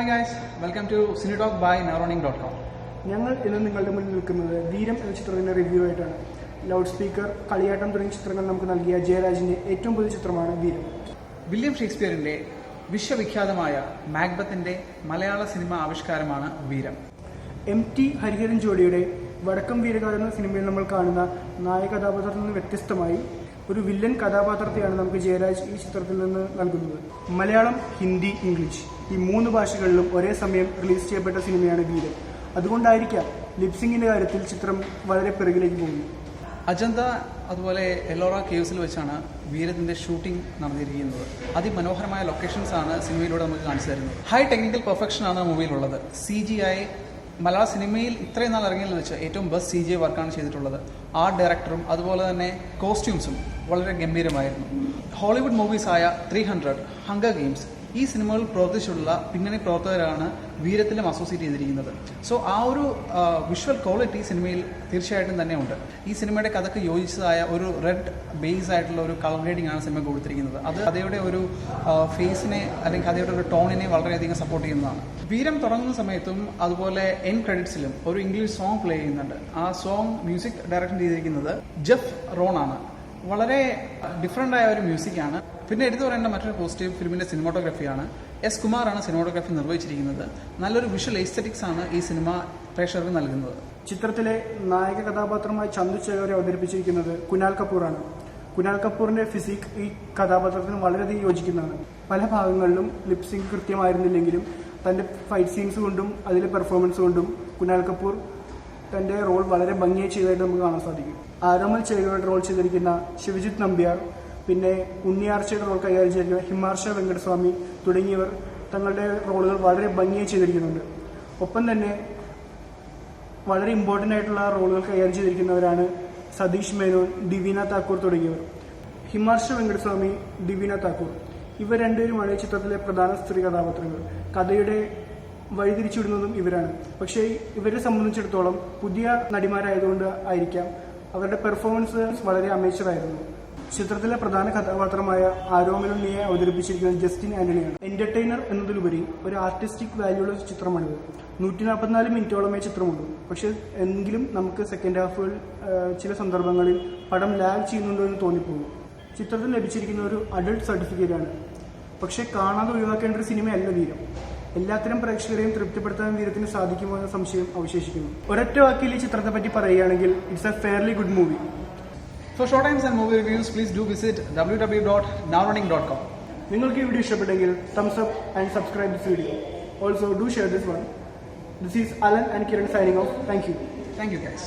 Hi guys, welcome to CineTalk by Nowrunning.com. ഞങ്ങൾ ഇന്ന് നിങ്ങളുടെ മുന്നിൽ നിൽക്കുന്നത് വീരം എന്ന ചിത്രത്തിന്റെ റിവ്യൂ ആയിട്ടാണ്. ലൗഡ് സ്പീക്കർ, കളിയാട്ടം തുടങ്ങിയ ചിത്രങ്ങൾ നമുക്ക് നൽകിയ ജയരാജിന്റെ ഏറ്റവും പുതിയ ചിത്രമാണ് വീരം. വില്യം ഷേക്സ്പിയറിന്റെ വിശ്വവിഖ്യാതമായ മാക്ബത്തിന്റെ മലയാള സിനിമ ആവിഷ്കാരമാണ് വീരം. MT ഹരിഹരൻ ജോഡിയുടെ വടക്കം വീരകാലം എന്ന സിനിമയിൽ നമ്മൾ കാണുന്ന നായക കഥാപാത്രത്തിൽ നിന്ന് വ്യത്യസ്തമായി ഒരു വില്ലൻ കഥാപാത്രത്തെയാണ് നമുക്ക് ജയരാജ് ഈ ചിത്രത്തിൽ നിന്ന് നൽകുന്നത്. മലയാളം, ഹിന്ദി, ഇംഗ്ലീഷ് ഈ 3 ഭാഷകളിലും ഒരേ സമയം റിലീസ് ചെയ്യപ്പെട്ട സിനിമയാണ് വീരം. അതുകൊണ്ടായിരിക്കാം ലിപ്സിംഗിന്റെ കാര്യത്തിൽ ചിത്രം വളരെ പിറകിലേക്ക് പോകുന്നു. അജന്ത അതുപോലെ എല്ലോറ കേവ്സിൽ വെച്ചാണ് വീരത്തിന്റെ ഷൂട്ടിംഗ് നടന്നിരിക്കുന്നത്. അതിമനോഹരമായ ലൊക്കേഷൻസ് ആണ് സിനിമയിലൂടെ നമുക്ക് കാണിച്ചു തരുന്നത്. ഹൈ ടെക്നിക്കൽ പെർഫെക്ഷൻ ആണ് മൂവിയിലുള്ളത്. CGI മലയാള സിനിമയിൽ ഇത്രയും നാൾ ഇറങ്ങിയതിൽ വെച്ച് ഏറ്റവും ബെസ്റ്റ് CGI വർക്കാണ് ചെയ്തിട്ടുള്ളത്. ആർട്ട് ഡയറക്ടറും അതുപോലെ തന്നെ കോസ്റ്റ്യൂംസും വളരെ ഗംഭീരമായിരുന്നു. ഹോളിവുഡ് മൂവീസായ 300, ഹങ്കർ ഗെയിംസ് ഈ സിനിമകളിൽ പ്രവർത്തിച്ചിട്ടുള്ള പിന്നണി പ്രവർത്തകരാണ് വീരത്തിലും അസോസിയേറ്റ് ചെയ്തിരിക്കുന്നത്. സോ ആ ഒരു വിഷ്വൽ ക്വാളിറ്റി സിനിമയിൽ തീർച്ചയായിട്ടും തന്നെ ഉണ്ട്. ഈ സിനിമയുടെ കഥയ്ക്ക് യോജിച്ചതായ ഒരു റെഡ് ബേസ് ആയിട്ടുള്ള ഒരു കളർ ഗ്രേഡിംഗ് ആണ് സിനിമ കൊടുത്തിരിക്കുന്നത്. അത് കഥയുടെ ഒരു ഫേസിനെ അല്ലെങ്കിൽ കഥയുടെ ഒരു ടോണിനെ വളരെയധികം സപ്പോർട്ട് ചെയ്യുന്നതാണ്. വീരം തുടങ്ങുന്ന സമയത്തും അതുപോലെ എൻഡ് ക്രെഡിറ്റ്സിലും ഒരു ഇംഗ്ലീഷ് സോങ് പ്ലേ ചെയ്യുന്നുണ്ട്. ആ സോങ് മ്യൂസിക് ഡയറക്ഷൻ ചെയ്തിരിക്കുന്നത് ജെഫ് റോൺ ആണ്. വളരെ ഡിഫറെൻ്റ് ആയ ഒരു മ്യൂസിക്കാണ്. പിന്നെ എടുത്തു പറയേണ്ട മറ്റൊരു പോസിറ്റീവ് ഫിലിമിന്റെ സിനിമാറ്റോഗ്രഫിയാണ്. S. കുമാറാണ് സിനിമാറ്റോഗ്രഫി നിർവഹിച്ചിരിക്കുന്നത്. നല്ലൊരു വിഷ്വൽ എസ്തെറ്റിക്സ് ആണ് ഈ സിനിമ പ്രേക്ഷകർക്ക് നൽകുന്നത്. ചിത്രത്തിലെ നായക കഥാപാത്രമായി ചന്തു ചേകവരെ അവതരിപ്പിച്ചിരിക്കുന്നത് കുനാൽ കപൂറാണ്. കുനാൽ കപൂറിന്റെ ഫിസിക് ഈ കഥാപാത്രത്തിന് വളരെയധികം യോജിക്കുന്നതാണ്. പല ഭാഗങ്ങളിലും ലിപ്സിംഗ് കൃത്യമായിരുന്നില്ലെങ്കിലും തന്റെ ഫൈറ്റ് സീൻസ് കൊണ്ടും അതിലെ പെർഫോമൻസ് കൊണ്ടും കുനാൽ കപൂർ തന്റെ റോൾ വളരെ ഭംഗിയായി ചെയ്തതായിട്ട് നമുക്ക് കാണാൻ സാധിക്കും. ആരോമൽ ചേകവയുടെ റോൾ ചെയ്തിരിക്കുന്ന ശിവജിത്ത് നമ്പ്യാർ, പിന്നെ ഉണ്ണിയാർച്ചയുടെ റോൾ കൈകാര്യം ചെയ്തിരിക്കുന്ന ഹിമാർഷ വെങ്കടസ്വാമി തുടങ്ങിയവർ തങ്ങളുടെ റോളുകൾ വളരെ ഭംഗിയായി ചെയ്തിരിക്കുന്നുണ്ട്. ഒപ്പം തന്നെ വളരെ ഇമ്പോർട്ടൻ്റ് ആയിട്ടുള്ള റോളുകൾ കൈകാര്യം ചെയ്തിരിക്കുന്നവരാണ് സതീഷ് മേനോൻ, ദിവീന താക്കൂർ തുടങ്ങിയവർ. ഹിമാർഷ വെങ്കടസ്വാമി, ദിവീന താക്കൂർ ഇവർ രണ്ടുപേരുമാണ് ഈ ചിത്രത്തിലെ പ്രധാന സ്ത്രീ കഥാപാത്രങ്ങൾ. കഥയുടെ വഴിതിരിച്ചുവിടുന്നതും ഇവരാണ്. പക്ഷേ ഇവരെ സംബന്ധിച്ചിടത്തോളം പുതിയ നടിമാരായതുകൊണ്ട് ആയിരിക്കാം അവരുടെ പെർഫോമൻസ് വളരെ അമേച്ചറായിരുന്നു. ചിത്രത്തിലെ പ്രധാന കഥാപാത്രമായ ആരോമലുണ്ണിയെ അവതരിപ്പിച്ചിരിക്കുന്നത് ജസ്റ്റിൻ ആന്റണിയാണ്. എന്റർടൈനർ എന്നതിലുപരി ഒരു ആർട്ടിസ്റ്റിക് വാല്യൂള്ള ചിത്രമാണിത്. 144 മിനിറ്റോളമേ ചിത്രമുള്ളൂ. പക്ഷെ എങ്കിലും നമുക്ക് സെക്കൻഡ് ഹാഫുകൾ ചില സന്ദർഭങ്ങളിൽ പടം ലാഗ് ചെയ്യുന്നുണ്ടോ എന്ന് തോന്നിപ്പോകും. ചിത്രത്തിൽ ലഭിച്ചിരിക്കുന്ന ഒരു അഡൾട്ട് സർട്ടിഫിക്കറ്റ് ആണ്. പക്ഷെ കാണാതെ ഒഴിവാക്കേണ്ട ഒരു സിനിമയല്ല വീരം. എല്ലാത്തരം പ്രേക്ഷകരെയും തൃപ്തിപ്പെടുത്താൻ വീരത്തിന് സാധിക്കുമോ എന്ന സംശയം അവശേഷിക്കുന്നു. ഒരൊറ്റ വാക്കിൽ ഈ ചിത്രത്തെ പറ്റി പറയുകയാണെങ്കിൽ it's A fairly good movie. For short times and movie reviews, please do visit www.nowrunning.com. നിങ്ങൾക്ക് ഈ വീഡിയോ ഇഷ്ടപ്പെട്ടെങ്കിൽ thumbs up and subscribe this video. Also do share this one. This is Alan and Kiran signing off. Thank you. Thank you guys.